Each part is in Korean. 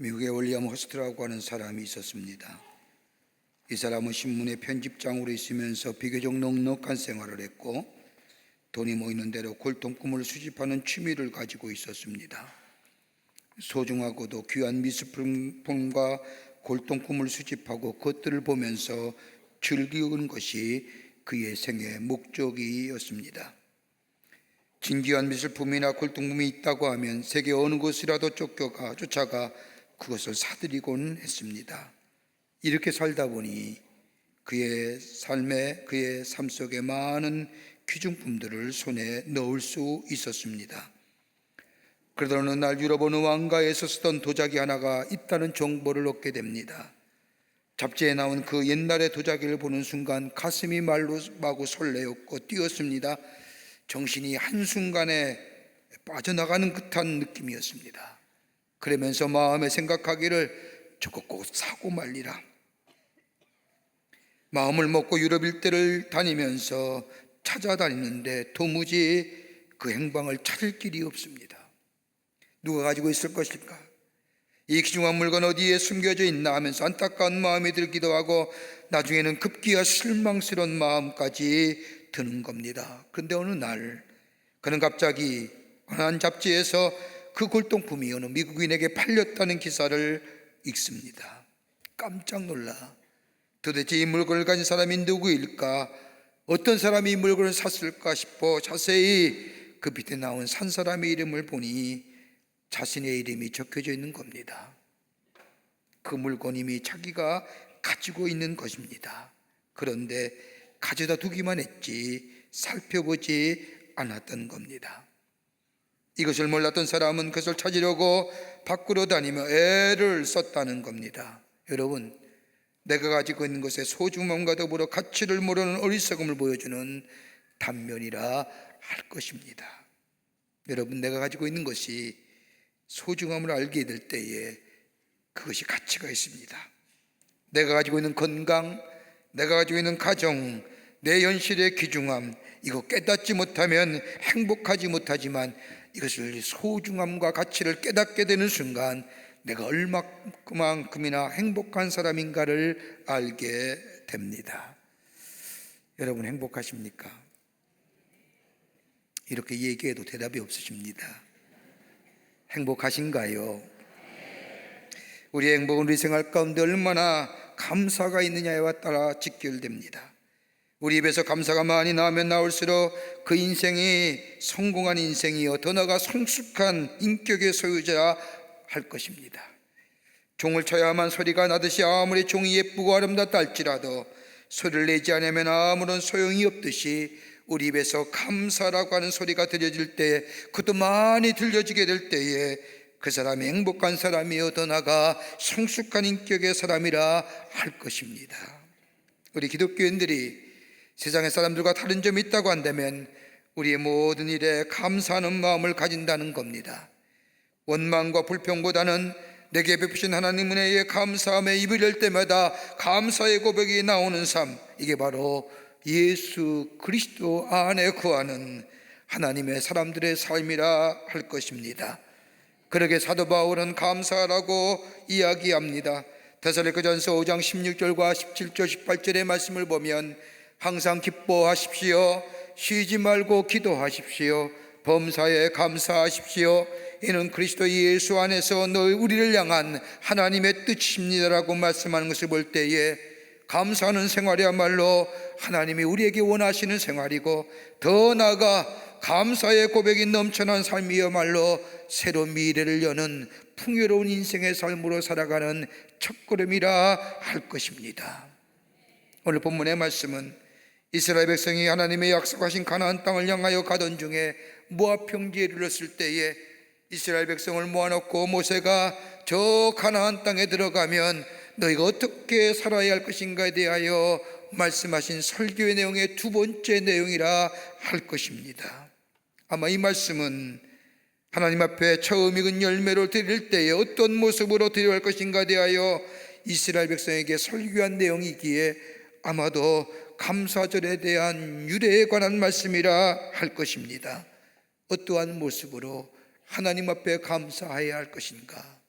미국에 윌리엄 허스트라고 하는 사람이 있었습니다. 이 사람은 신문의 편집장으로 있으면서 비교적 넉넉한 생활을 했고 돈이 모이는 대로 골동품을 수집하는 취미를 가지고 있었습니다. 소중하고도 귀한 미술품과 골동품을 수집하고 그것들을 보면서 즐기는 것이 그의 생의 목적이었습니다. 진귀한 미술품이나 골동품이 있다고 하면 세계 어느 곳이라도 쫓아가 그것을 사들이곤 했습니다. 이렇게 살다 보니 그의 삶 속에 많은 귀중품들을 손에 넣을 수 있었습니다. 그러다 어느 날 유럽 어느 왕가에서 쓰던 도자기 하나가 있다는 정보를 얻게 됩니다. 잡지에 나온 그 옛날의 도자기를 보는 순간 가슴이 마구 설레었고 뛰었습니다. 정신이 한순간에 빠져나가는 듯한 느낌이었습니다. 그러면서 마음에 생각하기를 저거 꼭 사고 말리라. 마음을 먹고 유럽 일대를 다니면서 찾아다니는데 도무지 그 행방을 찾을 길이 없습니다. 누가 가지고 있을 것일까? 이 귀중한 물건 어디에 숨겨져 있나 하면서 안타까운 마음이 들기도 하고 나중에는 급기야 실망스러운 마음까지 드는 겁니다. 그런데 어느 날 그는 갑자기 한 잡지에서 그 골동품이 어느 미국인에게 팔렸다는 기사를 읽습니다. 깜짝 놀라 도대체 이 물건을 가진 사람이 누구일까? 어떤 사람이 이 물건을 샀을까 싶어 자세히 그 밑에 나온 산 사람의 이름을 보니 자신의 이름이 적혀져 있는 겁니다. 그 물건이 이미 자기가 가지고 있는 것입니다. 그런데 가져다 두기만 했지 살펴보지 않았던 겁니다. 이것을 몰랐던 사람은 그것을 찾으려고 밖으로 다니며 애를 썼다는 겁니다. 여러분, 내가 가지고 있는 것의 소중함과 더불어 가치를 모르는 어리석음을 보여주는 단면이라 할 것입니다. 여러분, 내가 가지고 있는 것이 소중함을 알게 될 때에 그것이 가치가 있습니다. 내가 가지고 있는 건강, 내가 가지고 있는 가정, 내 현실의 귀중함, 이거 깨닫지 못하면 행복하지 못하지만 이것을 소중함과 가치를 깨닫게 되는 순간 내가 얼마만큼이나 행복한 사람인가를 알게 됩니다. 여러분 행복하십니까? 이렇게 얘기해도 대답이 없으십니다. 행복하신가요? 우리의 행복은 우리 생활 가운데 얼마나 감사가 있느냐에 따라 직결됩니다. 우리 입에서 감사가 많이 나오면 나올수록 그 인생이 성공한 인생이요 더 나아가 성숙한 인격의 소유자 할 것입니다. 종을 쳐야만 소리가 나듯이 아무리 종이 예쁘고 아름답다 할지라도 소리를 내지 않으면 아무런 소용이 없듯이 우리 입에서 감사라고 하는 소리가 들려질 때, 그것도 많이 들려지게 될 때에 그 사람이 행복한 사람이요 더 나아가 성숙한 인격의 사람이라 할 것입니다. 우리 기독교인들이 세상의 사람들과 다른 점이 있다고 한다면 우리의 모든 일에 감사하는 마음을 가진다는 겁니다. 원망과 불평보다는 내게 베푸신 하나님 은혜에 감사함에 입을 열 때마다 감사의 고백이 나오는 삶, 이게 바로 예수 그리스도 안에 거하는 하나님의 사람들의 삶이라 할 것입니다. 그러게 사도 바울은 감사하라고 이야기합니다. 데살로니가전서 5장 16절과 17절 18절의 말씀을 보면 항상 기뻐하십시오, 쉬지 말고 기도하십시오, 범사에 감사하십시오, 이는 그리스도 예수 안에서 우리를 향한 하나님의 뜻입니다라고 말씀하는 것을 볼 때에 감사하는 생활이야말로 하나님이 우리에게 원하시는 생활이고 더 나아가 감사의 고백이 넘쳐난 삶이야말로 새로운 미래를 여는 풍요로운 인생의 삶으로 살아가는 첫걸음이라 할 것입니다. 오늘 본문의 말씀은 이스라엘 백성이 하나님의 약속하신 가나안 땅을 향하여 가던 중에 모압 평지에 이르렀을 때에 이스라엘 백성을 모아놓고 모세가 저 가나안 땅에 들어가면 너희가 어떻게 살아야 할 것인가에 대하여 말씀하신 설교의 내용의 두 번째 내용이라 할 것입니다. 아마 이 말씀은 하나님 앞에 처음 익은 열매를 드릴 때에 어떤 모습으로 드려야 할 것인가에 대하여 이스라엘 백성에게 설교한 내용이기에 아마도 감사절에 대한 유래에 관한 말씀이라 할 것입니다. 어떠한 모습으로 하나님 앞에 감사해야 할 것인가?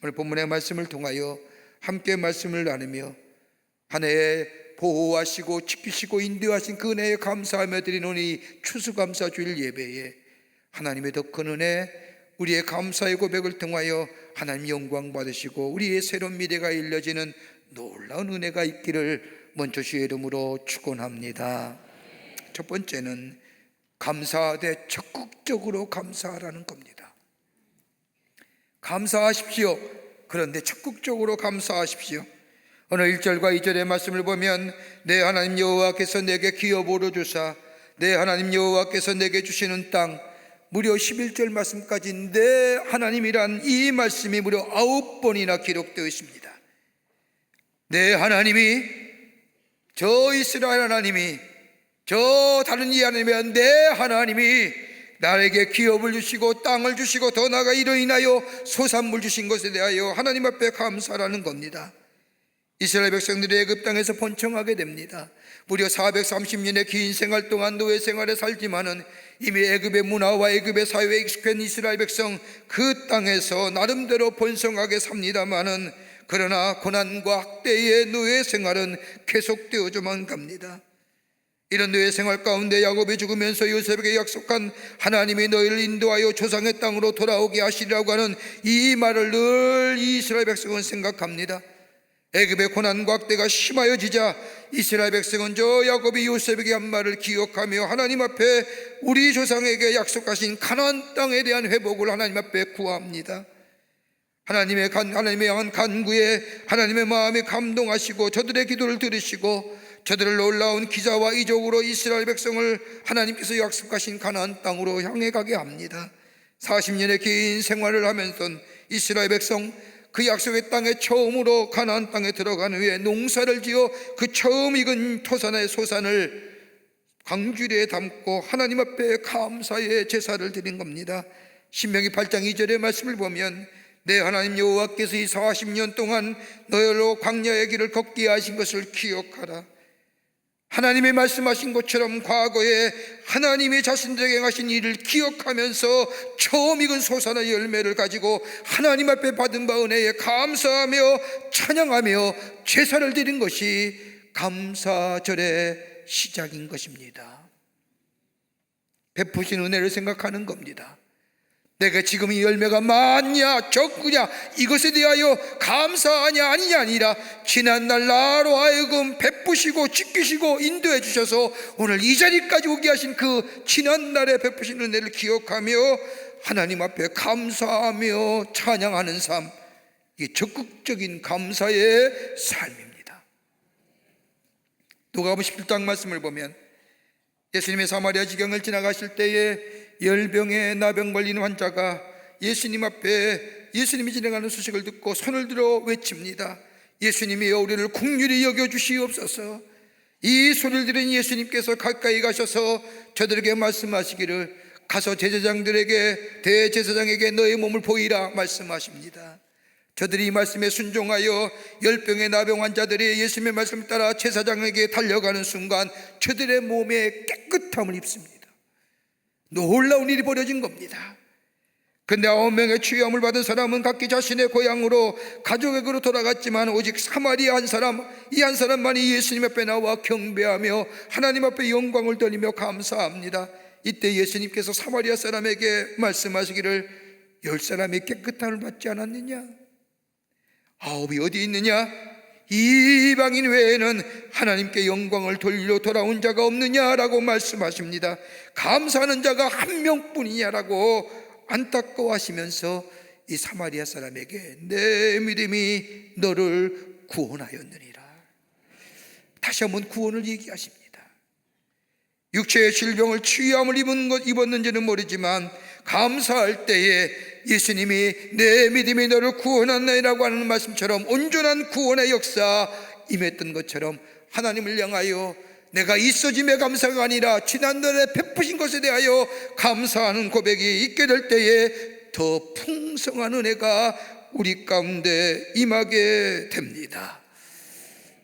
오늘 본문의 말씀을 통하여 함께 말씀을 나누며 한 해에 보호하시고 지키시고 인도하신 그 은혜에 감사하며 드리는 이 추수감사주일 예배에 하나님의 더 큰 은혜, 우리의 감사의 고백을 통하여 하나님 영광 받으시고 우리의 새로운 미래가 일려지는 놀라운 은혜가 있기를 먼저 주의 이름으로 축원합니다. 첫 번째는 감사하되 적극적으로 감사하라는 겁니다. 감사하십시오. 그런데 적극적으로 감사하십시오. 오늘 1절과 2절의 말씀을 보면 내 하나님 여호와께서 내게 기업으로 주사 내 하나님 여호와께서 내게 주시는 땅, 무려 11절 말씀까지 내 하나님이란 이 말씀이 무려 9번이나 기록되어 있습니다. 내 하나님이, 저 이스라엘 하나님이, 저 다른 이 하나님이, 내 하나님이 나에게 기업을 주시고 땅을 주시고 더 나아가 이로 인하여 소산물 주신 것에 대하여 하나님 앞에 감사라는 겁니다. 이스라엘 백성들이 애굽 땅에서 번창하게 됩니다. 무려 430년의 긴 생활 동안 노예 생활에 살지만은 이미 애굽의 문화와 애굽의 사회에 익숙한 이스라엘 백성 그 땅에서 나름대로 번성하게 삽니다마는 그러나 고난과 학대의 노예 생활은 계속되어져만 갑니다. 이런 노예 생활 가운데 야곱이 죽으면서 요셉에게 약속한 하나님이 너희를 인도하여 조상의 땅으로 돌아오게 하시리라고 하는 이 말을 늘 이스라엘 백성은 생각합니다. 애굽의 고난과 학대가 심하여지자 이스라엘 백성은 저 야곱이 요셉에게 한 말을 기억하며 하나님 앞에 우리 조상에게 약속하신 가나안 땅에 대한 회복을 하나님 앞에 구합니다. 하나님의 향한 간구에 하나님의 마음이 감동하시고 저들의 기도를 들으시고 저들을 놀라운 기사와 이적으로 이스라엘 백성을 하나님께서 약속하신 가나안 땅으로 향해 가게 합니다. 40년의 긴 생활을 하면서 이스라엘 백성 그 약속의 땅에 처음으로 가나안 땅에 들어간 후에 농사를 지어 그 처음 익은 토산의 소산을 광주리에 담고 하나님 앞에 감사의 제사를 드린 겁니다. 신명기 8장 2절의 말씀을 보면 내 하나님 여호와께서 이 40년 동안 너희로 광야의 길을 걷게 하신 것을 기억하라. 하나님의 말씀하신 것처럼 과거에 하나님이 자신들에게 하신 일을 기억하면서 처음 익은 소산의 열매를 가지고 하나님 앞에 받은 바 은혜에 감사하며 찬양하며 제사를 드린 것이 감사절의 시작인 것입니다. 베푸신 은혜를 생각하는 겁니다. 내가 지금 이 열매가 많냐 적구냐 이것에 대하여 감사하냐 아니냐 아니라 지난날 나로 하여금 베푸시고 지키시고 인도해 주셔서 오늘 이 자리까지 오게 하신 그 지난날에 베푸신 은혜를 기억하며 하나님 앞에 감사하며 찬양하는 삶, 이게 적극적인 감사의 삶입니다. 누가복음 11장 말씀을 보면 예수님의 사마리아 지경을 지나가실 때에 열병에 나병 걸린 환자가 예수님 앞에 예수님이 지나가는 소식을 듣고 손을 들어 외칩니다. 예수님이여 우리를 긍휼히 여겨주시옵소서. 이 소리를 들은 예수님께서 가까이 가셔서 저들에게 말씀하시기를 가서 제사장들에게 대제사장에게 너의 몸을 보이라 말씀하십니다. 저들이 이 말씀에 순종하여 열병의 나병 환자들이 예수님의 말씀을 따라 제사장에게 달려가는 순간 저들의 몸에 깨끗함을 입습니다. 놀라운 일이 벌어진 겁니다. 근데 9명의 취함을 받은 사람은 각기 자신의 고향으로 가족에게로 돌아갔지만 오직 사마리아 한 사람, 이 한 사람만이 예수님 앞에 나와 경배하며 하나님 앞에 영광을 돌리며 감사합니다. 이때 예수님께서 사마리아 사람에게 말씀하시기를 10사람이 깨끗함을 받지 않았느냐? 9이 어디 있느냐? 이방인 외에는 하나님께 영광을 돌려 돌아온 자가 없느냐라고 말씀하십니다. 감사하는 자가 한 명뿐이냐라고 안타까워하시면서 이 사마리아 사람에게 내 믿음이 너를 구원하였느니라. 다시 한번 구원을 얘기하십니다. 육체의 질병을 취함을 입었는지는 모르지만 감사할 때에 예수님이 내 믿음이 너를 구원하나이라고 하는 말씀처럼 온전한 구원의 역사 임했던 것처럼 하나님을 향하여 내가 있어짐에 감사가 아니라 지난날에 베푸신 것에 대하여 감사하는 고백이 있게 될 때에 더 풍성한 은혜가 우리 가운데 임하게 됩니다.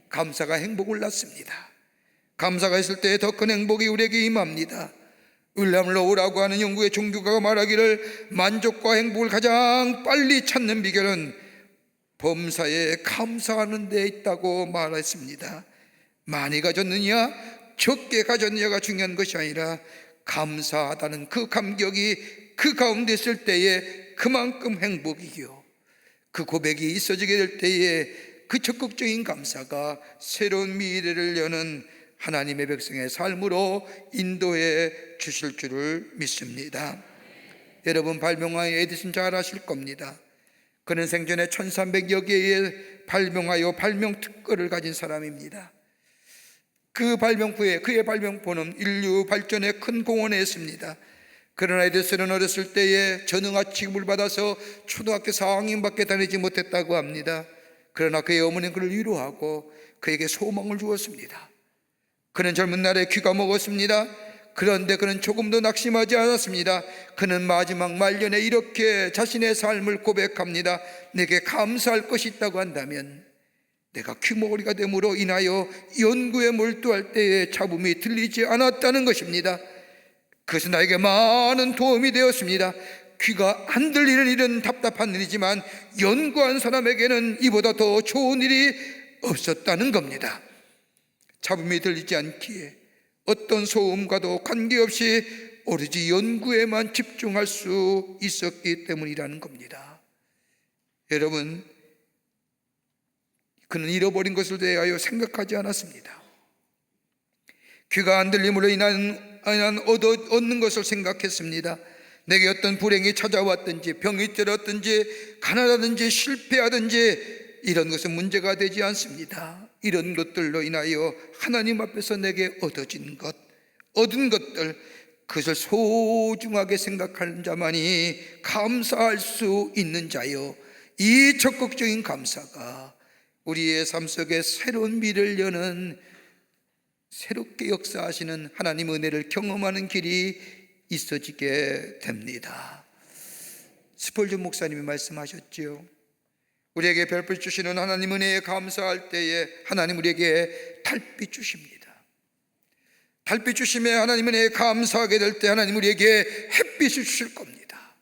감사가 행복을 낳습니다. 감사가 있을 때 더 큰 행복이 우리에게 임합니다. 윌리엄 로우라고 하는 영국의 종교가가 말하기를 만족과 행복을 가장 빨리 찾는 비결은 범사에 감사하는 데 있다고 말했습니다. 많이 가졌느냐 적게 가졌느냐가 중요한 것이 아니라 감사하다는 그 감격이 그 가운데 있을 때에 그만큼 행복이요, 그 고백이 있어지게 될 때에 그 적극적인 감사가 새로운 미래를 여는 하나님의 백성의 삶으로 인도해 주실 줄을 믿습니다. 여러분, 발명왕 에디슨 잘 아실 겁니다. 그는 생전에 1300여 개의 발명하여 발명 특허를 가진 사람입니다. 그 발명부에 그의 발명포는 인류 발전에 큰 공헌을 했습니다. 그러나 에디슨은 어렸을 때에 전응아 취급을 받아서 초등학교 4학년밖에 다니지 못했다고 합니다. 그러나 그의 어머니는 그를 위로하고 그에게 소망을 주었습니다. 그는 젊은 날에 귀가 먹었습니다. 그런데 그는 조금도 낙심하지 않았습니다. 그는 마지막 말년에 이렇게 자신의 삶을 고백합니다. 내게 감사할 것이 있다고 한다면 내가 귀머거리가 됨으로 인하여 연구에 몰두할 때에 잡음이 들리지 않았다는 것입니다. 그것은 나에게 많은 도움이 되었습니다. 귀가 안 들리는 일은 답답한 일이지만 연구한 사람에게는 이보다 더 좋은 일이 없었다는 겁니다. 잡음이 들리지 않기에 어떤 소음과도 관계없이 오로지 연구에만 집중할 수 있었기 때문이라는 겁니다. 여러분, 그는 잃어버린 것을 대하여 생각하지 않았습니다. 귀가 안 들림으로 인한 얻는 것을 생각했습니다. 내게 어떤 불행이 찾아왔든지 병이 들었든지 가난하든지 실패하든지 이런 것은 문제가 되지 않습니다. 이런 것들로 인하여 하나님 앞에서 내게 얻은 것들, 그것을 소중하게 생각하는 자만이 감사할 수 있는 자요, 이 적극적인 감사가 우리의 삶 속에 새로운 미래를 여는, 새롭게 역사하시는 하나님 은혜를 경험하는 길이 있어지게 됩니다. 스폴전 목사님이 말씀하셨죠. 우리에게 별빛 주시는 하나님 은혜에 감사할 때에 하나님 우리에게 달빛 주십니다. 달빛 주심에 하나님 은혜에 감사하게 될 때 하나님 우리에게 햇빛을 주실 겁니다.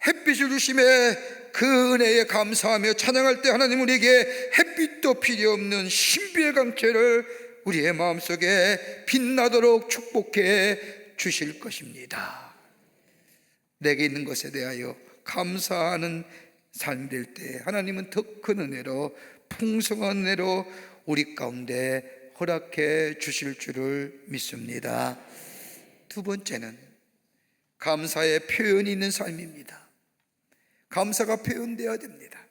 햇빛을 주심에 그 은혜에 감사하며 찬양할 때 하나님 우리에게 햇빛도 필요 없는 신비의 강체를 우리의 마음속에 빛나도록 축복해 주실 것입니다. 내게 있는 것에 대하여 감사하는 삶이 될 때 하나님은 더 큰 은혜로, 풍성한 은혜로 우리 가운데 허락해 주실 줄을 믿습니다. 두 번째는 감사의 표현이 있는 삶입니다. 감사가 표현되어야 됩니다.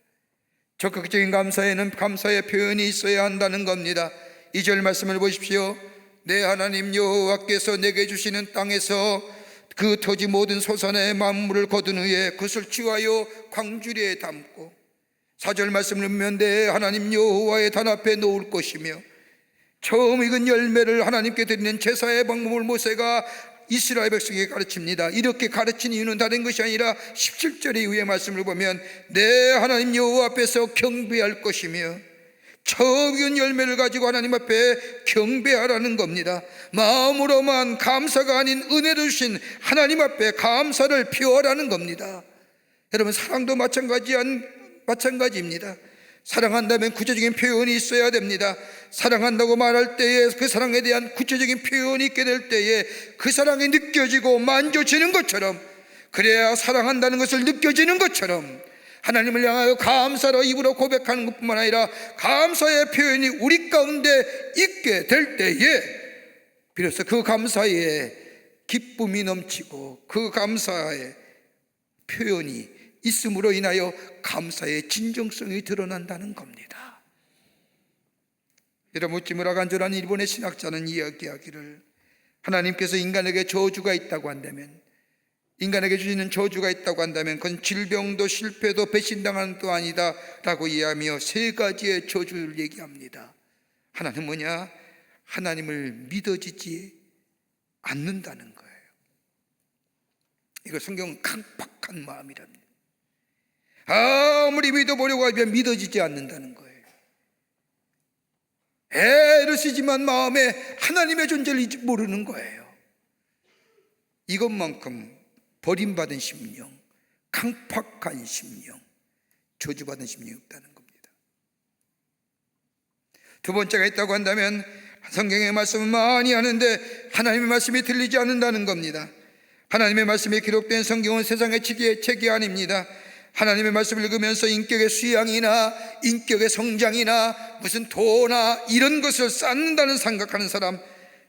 적극적인 감사에는 감사의 표현이 있어야 한다는 겁니다. 2절 말씀을 보십시오. 내 하나님 여호와께서 내게 주시는 땅에서 그 토지 모든 소산의 만물을 거둔 후에 그것을 취하여 광주리에 담고, 4절 말씀을 보면 내 하나님 여호와의 단 앞에 놓을 것이며, 처음 익은 열매를 하나님께 드리는 제사의 방법을 모세가 이스라엘 백성에게 가르칩니다. 이렇게 가르친 이유는 다른 것이 아니라 17절 이후의 말씀을 보면 내 하나님 여호와 앞에서 경배할 것이며, 처음 익은 열매를 가지고 하나님 앞에 경배하라는 겁니다. 마음으로만 감사가 아닌 은혜를 주신 하나님 앞에 감사를 표하라는 겁니다. 여러분, 사랑도 마찬가지입니다. 사랑한다면 구체적인 표현이 있어야 됩니다. 사랑한다고 말할 때에 그 사랑에 대한 구체적인 표현이 있게 될 때에 그 사랑이 느껴지고 만져지는 것처럼, 그래야 사랑한다는 것을 느껴지는 것처럼 하나님을 향하여 감사로 입으로 고백하는 것뿐만 아니라 감사의 표현이 우리 가운데 있게 될 때에 비로소 그 감사에 기쁨이 넘치고 그 감사의 표현이 있음으로 인하여 감사의 진정성이 드러난다는 겁니다. 여러분, 우찌무라 간조라는 일본의 신학자는 이야기하기를, 하나님께서 인간에게 저주가 있다고 한다면, 인간에게 주시는 저주가 있다고 한다면 그건 질병도 실패도 배신당하는 것도 아니다 라고 이해하며 세 가지의 저주를 얘기합니다. 하나는 뭐냐? 하나님을 믿어지지 않는다는 거예요. 이거 성경은 강팍한 마음이랍니다. 아무리 믿어보려고 하면 믿어지지 않는다는 거예요. 애를 쓰지만 마음에 하나님의 존재를 모르는 거예요. 이것만큼 버림받은 심령, 강팍한 심령, 저주받은 심령이 없다는 겁니다. 두 번째가 있다고 한다면 성경의 말씀을 많이 하는데 하나님의 말씀이 들리지 않는다는 겁니다. 하나님의 말씀이 기록된 성경은 세상의 책이 아닙니다. 하나님의 말씀을 읽으면서 인격의 수양이나 인격의 성장이나 무슨 도나 이런 것을 쌓는다는 생각하는 사람,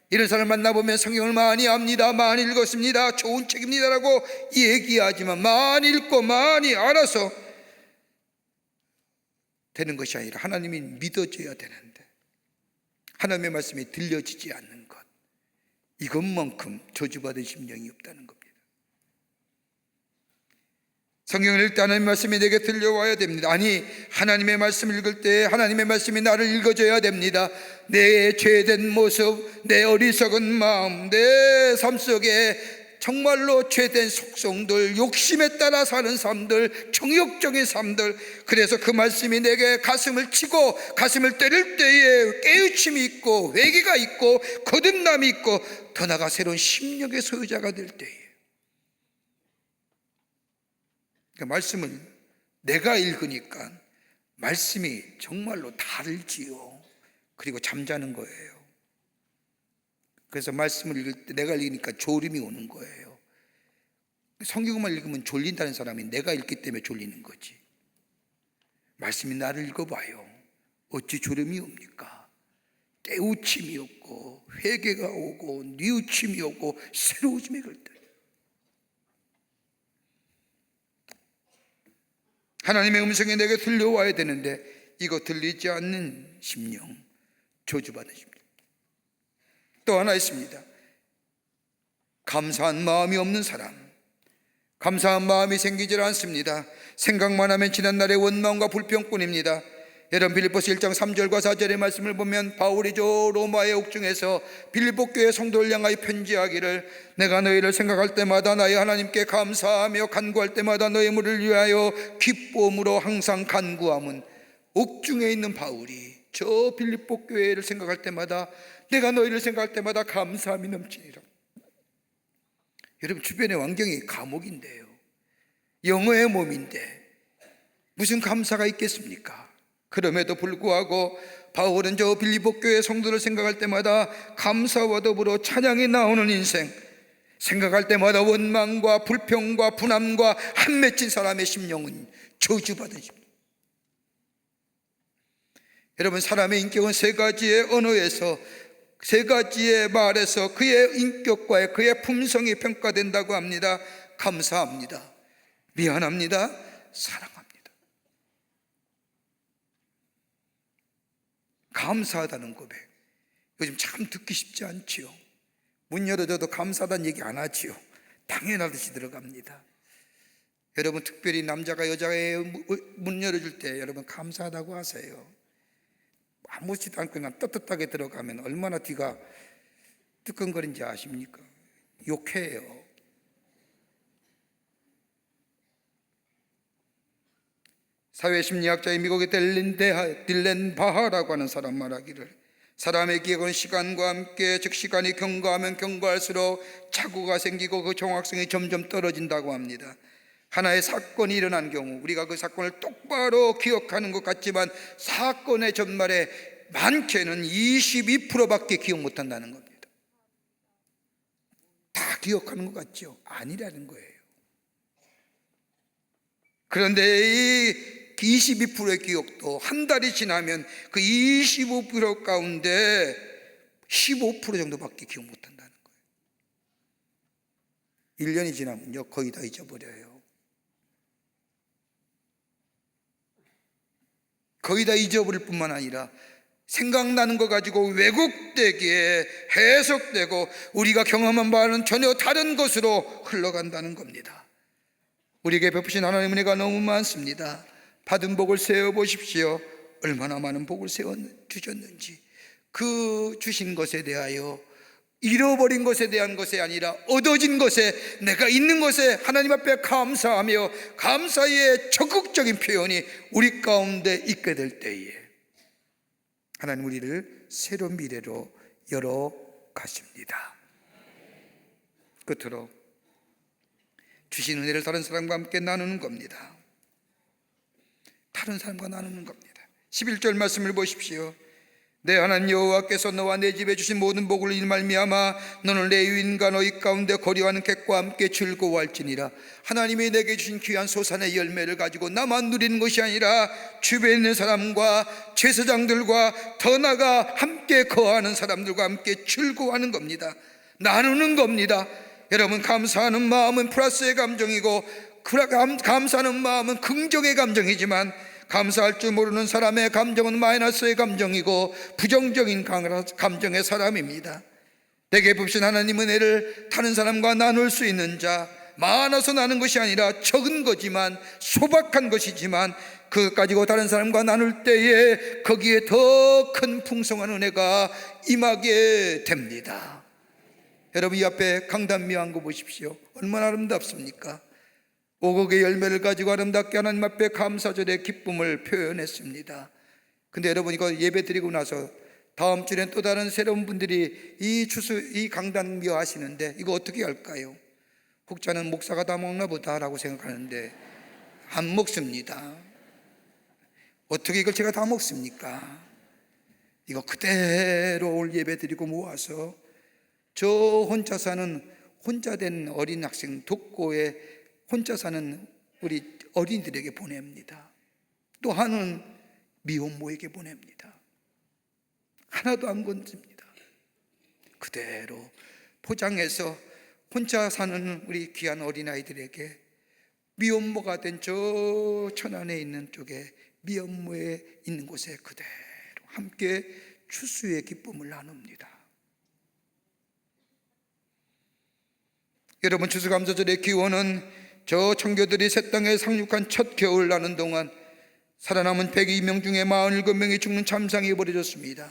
이런 사람 만나보면 성경을 많이 압니다, 많이 읽었습니다, 좋은 책입니다라고 얘기하지만 많이 읽고 많이 알아서 되는 것이 아니라 하나님이 믿어져야 되는데 하나님의 말씀이 들려지지 않는 것, 이것만큼 저주받은 심령이 없다는 겁니다. 성경을 읽을 때 하나님의 말씀이 내게 들려와야 됩니다. 아니, 하나님의 말씀을 읽을 때 하나님의 말씀이 나를 읽어줘야 됩니다. 내 죄된 모습, 내 어리석은 마음, 내 삶 속에 정말로 죄된 속성들, 욕심에 따라 사는 삶들, 정욕적인 삶들, 그래서 그 말씀이 내게 가슴을 치고 가슴을 때릴 때에 깨우침이 있고 회개가 있고 거듭남이 있고 더 나아가 새로운 심령의 소유자가 될 때에, 그러니까 말씀을 내가 읽으니까 말씀이 정말로 다르지요. 그리고 잠자는 거예요. 그래서 말씀을 읽을 때 내가 읽으니까 졸음이 오는 거예요. 성경만 읽으면 졸린다는 사람이 내가 읽기 때문에 졸리는 거지. 말씀이 나를 읽어봐요. 어찌 졸음이 옵니까? 깨우침이 오고 회개가 오고 뉘우침이 오고 새로워짐이 갈 때, 하나님의 음성이 내게 들려와야 되는데 이거 들리지 않는 심령, 저주받은 심령. 또 하나 있습니다. 감사한 마음이 없는 사람, 감사한 마음이 생기질 않습니다. 생각만 하면 지난날의 원망과 불평뿐입니다. 여러분, 빌립보서 1장 3절과 4절의 말씀을 보면 바울이 저 로마의 옥중에서 빌립보 교회 성도를 향하여 편지하기를, 내가 너희를 생각할 때마다 나의 하나님께 감사하며 간구할 때마다 너희 물을 위하여 기쁨으로 항상 간구함은, 옥중에 있는 바울이 저 빌립보 교회를 생각할 때마다, 내가 너희를 생각할 때마다 감사함이 넘치니라. 여러분, 주변의 환경이 감옥인데요, 영어의 몸인데 무슨 감사가 있겠습니까? 그럼에도 불구하고 바울은 저 빌립보 교회 성도를 생각할 때마다 감사와 더불어 찬양이 나오는 인생, 생각할 때마다 원망과 불평과 분함과 한 맺힌 사람의 심령은 저주받은 심령. 여러분, 사람의 인격은 세 가지의 언어에서, 세 가지의 말에서 그의 인격과 그의 품성이 평가된다고 합니다. 감사합니다, 미안합니다, 사랑합니다. 감사하다는 고백, 요즘 참 듣기 쉽지 않지요. 문 열어줘도 감사하다는 얘기 안 하지요. 당연하듯이 들어갑니다. 여러분, 특별히 남자가 여자의 문 열어줄 때 여러분 감사하다고 하세요. 아무렇지도 않고 그냥 떳떳하게 들어가면 얼마나 뒤가 뜨끈거린지 아십니까? 욕해요. 사회심리학자의 미국의 딜렌 바하라고 하는 사람 말하기를, 사람의 기억은 시간과 함께, 즉 시간이 경과하면 경과할수록 착오가 생기고 그 정확성이 점점 떨어진다고 합니다. 하나의 사건이 일어난 경우 우리가 그 사건을 똑바로 기억하는 것 같지만 사건의 전말에 많게는 22%밖에 기억 못한다는 겁니다. 다 기억하는 것 같죠? 아니라는 거예요. 그런데 이 22%의 기억도 한 달이 지나면 그 25% 가운데 15% 정도밖에 기억 못한다는 거예요. 1년이 지나면요 거의 다 잊어버려요. 거의 다 잊어버릴 뿐만 아니라 생각나는 거 가지고 왜곡되게 해석되고 우리가 경험한 바와는 전혀 다른 것으로 흘러간다는 겁니다. 우리에게 베푸신 하나님의 은혜가 너무 많습니다. 받은 복을 세어보십시오. 얼마나 많은 복을 주셨는지. 그 주신 것에 대하여, 잃어버린 것에 대한 것이 아니라 얻어진 것에, 내가 있는 것에 하나님 앞에 감사하며 감사의 적극적인 표현이 우리 가운데 있게 될 때에 하나님 우리를 새로운 미래로 열어 가십니다. 끝으로 주신 은혜를 다른 사람과 함께 나누는 겁니다. 다른 사람과 나누는 겁니다. 11절 말씀을 보십시오. 내 하나님 여호와께서 너와 내 집에 주신 모든 복을 이로 말미암아 너는 레위인과 너희 가운데 거류하는 객과 함께 즐거워할지니라. 하나님이 내게 주신 귀한 소산의 열매를 가지고 나만 누리는 것이 아니라 주변에 있는 사람과 제사장들과 더 나아가 함께 거하는 사람들과 함께 즐거워하는 겁니다. 나누는 겁니다. 여러분, 감사하는 마음은 플러스의 감정이고 감사하는 마음은 긍정의 감정이지만 감사할 줄 모르는 사람의 감정은 마이너스의 감정이고 부정적인 감정의 사람입니다. 내게 부신 하나님 은혜를 다른 사람과 나눌 수 있는 자, 많아서 나는 것이 아니라 적은 거지만 소박한 것이지만 그것 가지고 다른 사람과 나눌 때에 거기에 더 큰 풍성한 은혜가 임하게 됩니다. 여러분, 이 앞에 강단미왕고 보십시오. 얼마나 아름답습니까? 오곡의 열매를 가지고 아름답게 하나님 앞에 감사절의 기쁨을 표현했습니다. 근데 여러분, 이거 예배 드리고 나서 다음 주엔 또 다른 새로운 분들이 이 강단미화 하시는데 이거 어떻게 할까요? 혹자는 목사가 다 먹나 보다라고 생각하는데 안 먹습니다. 어떻게 이걸 제가 다 먹습니까? 이거 그대로 올 예배 드리고 모아서 저 혼자 된 어린 학생 독고에 혼자 사는 우리 어린이들에게 보냅니다. 또 하나는 미혼모에게 보냅니다. 하나도 안 건집니다. 그대로 포장해서 혼자 사는 우리 귀한 어린아이들에게 미혼모가 된 저 천안에 있는 쪽에 미혼모에 있는 곳에 그대로 함께 추수의 기쁨을 나눕니다. 여러분, 추수감사절의 기원은 저 청교들이 새 땅에 상륙한 첫 겨울 나는 동안 살아남은 102명 중에 47명이 죽는 참상이 벌어졌습니다.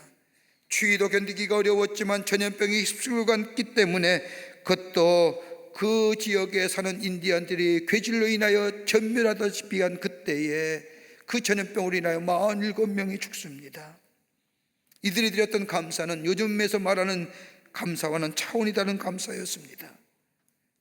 추위도 견디기가 어려웠지만 전염병이 휩쓸고 갔기 때문에 그것도 그 지역에 사는 인디안들이 괴질로 인하여 전멸하다시피 한 그때에 그 전염병으로 인하여 47명이 죽습니다. 이들이 드렸던 감사는 요즘에서 말하는 감사와는 차원이 다른 감사였습니다.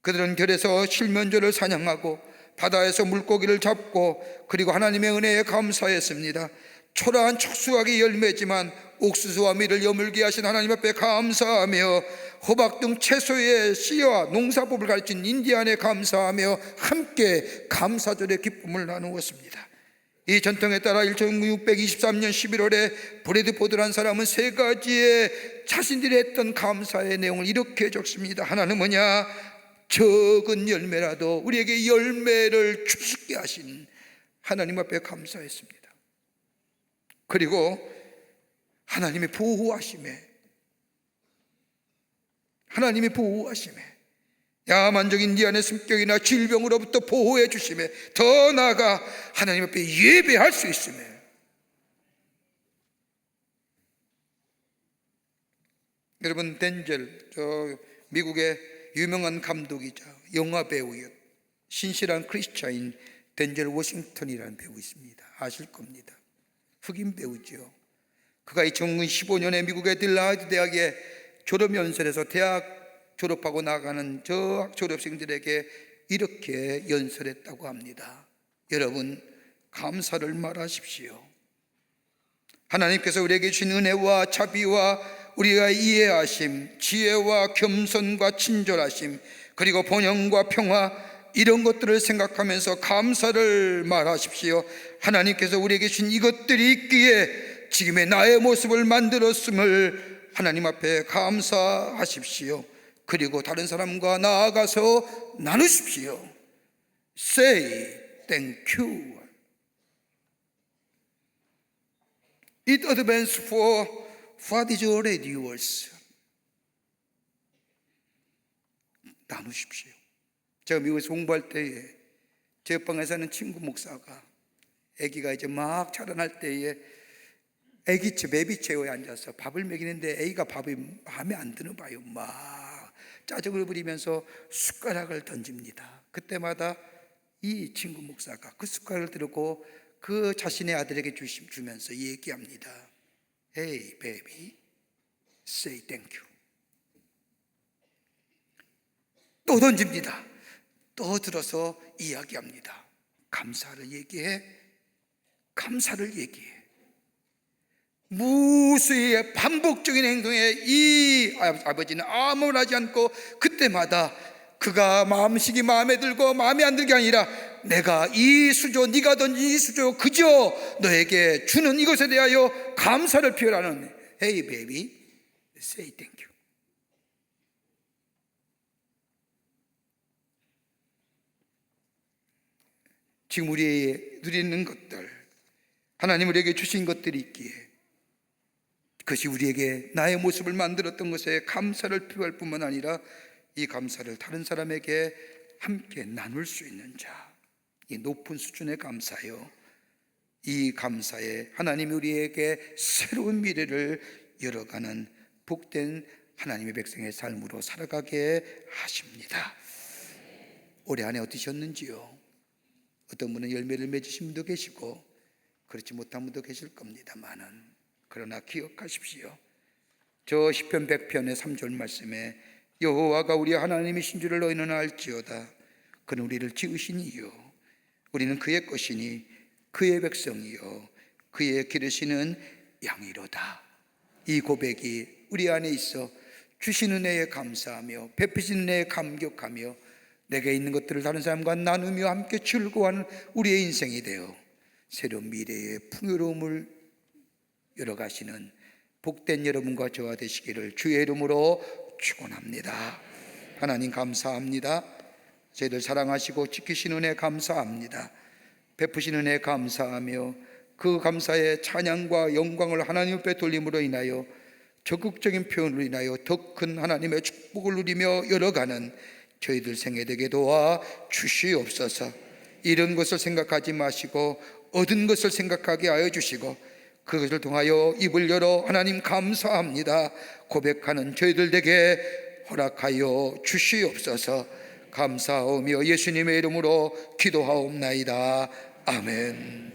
그들은 결에서 실면조를 사냥하고 바다에서 물고기를 잡고 그리고 하나님의 은혜에 감사했습니다. 초라한 촉수각이 열매지만 옥수수와 밀을 여물게 하신 하나님 앞에 감사하며 호박 등 채소의 씨와 농사법을 가르친 인디안에 감사하며 함께 감사절의 기쁨을 나누었습니다. 이 전통에 따라 1623년 11월에 브래드포드라는 사람은 세 가지의 자신들이 했던 감사의 내용을 이렇게 적습니다. 하나는 뭐냐? 적은 열매라도 우리에게 열매를 추수게 하신 하나님 앞에 감사했습니다. 그리고 하나님의 보호하심에 야만적인 인디안의 습격이나 질병으로부터 보호해 주심에 더 나아가 하나님 앞에 예배할 수 있음에 여러분, 덴젤, 저 미국의 유명한 감독이자 영화 배우였 신실한 크리스찬인 덴젤 워싱턴이라는 배우 있습니다. 아실 겁니다. 흑인 배우죠. 그가 2015년에 미국의 딜라하드 대학의 졸업연설에서 대학 졸업하고 나가는 저 졸업생들에게 이렇게 연설했다고 합니다. 여러분, 감사를 말하십시오. 하나님께서 우리에게 주신 은혜와 자비와 우리가 이해하심, 지혜와 겸손과 친절하심, 그리고 번영과 평화, 이런 것들을 생각하면서 감사를 말하십시오. 하나님께서 우리에게 주신 이것들이 있기에 지금의 나의 모습을 만들었음을 하나님 앞에 감사하십시오. 그리고 다른 사람과 나아가서 나누십시오. Say thank you. It advances for what is already yours. 나누십시오. 제가 미국에서 공부할 때에 제 옆방에 사는 친구 목사가 아기가 이제 막 자라날 때에 아기채 베비체어에 앉아서 밥을 먹이는데 아기가 밥이 마음에 안 드는 봐요. 막 짜증을 부리면서 숟가락을 던집니다. 그때마다 이 친구 목사가 그 숟가락을 들고 그 자신의 아들에게 주면서 얘기합니다. Hey baby, say thank you. 또 던집니다. 또 들어서 이야기합니다. 감사를 얘기해. 무수의 반복적인 행동에 이 아버지는 아무 말 하지 않고 그때마다 그가 마음식이 마음에 들고 마음에 안 들게 아니라 내가 이 수조, 네가 던진 이 수조 그저 너에게 주는 이것에 대하여 감사를 표현하는 Hey baby, say thank you. 지금 우리의 누리는 것들, 하나님 우리에게 주신 것들이 있기에 그것이 우리에게 나의 모습을 만들었던 것에 감사를 표할 뿐만 아니라 이 감사를 다른 사람에게 함께 나눌 수 있는 자, 이 높은 수준의 감사요, 이 감사에 하나님이 우리에게 새로운 미래를 열어가는 복된 하나님의 백성의 삶으로 살아가게 하십니다. 올해 한 해 어떠셨는지요? 어떤 분은 열매를 맺으신 분도 계시고 그렇지 못한 분도 계실 겁니다만은, 그러나 기억하십시오. 저 시편 100편의 3절 말씀에 여호와가 우리 하나님이신 줄을 너희는 알지어다. 그는 우리를 지으신 이요 우리는 그의 것이니 그의 백성이요 그의 기르시는 양이로다. 이 고백이 우리 안에 있어 주신 은혜에 감사하며 베푸신 은혜에 감격하며 내게 있는 것들을 다른 사람과 나누며 함께 즐거워하는 우리의 인생이 되어 새로운 미래의 풍요로움을 열어가시는 복된 여러분과 저와 되시기를 주의 이름으로 축원합니다. 하나님 감사합니다. 저희들 사랑하시고 지키시는 은혜 감사합니다. 베푸시는 은혜 감사하며 그 감사의 찬양과 영광을 하나님 앞에 돌림으로 인하여 적극적인 표현으로 인하여 더 큰 하나님의 축복을 누리며 열어가는 저희들 생애 되게 도와 주시옵소서. 이런 것을 생각하지 마시고 얻은 것을 생각하게 하여 주시고 그것을 통하여 입을 열어 하나님 감사합니다 고백하는 저희들 되게 허락하여 주시옵소서. 감사하며 예수님의 이름으로 기도하옵나이다. 아멘.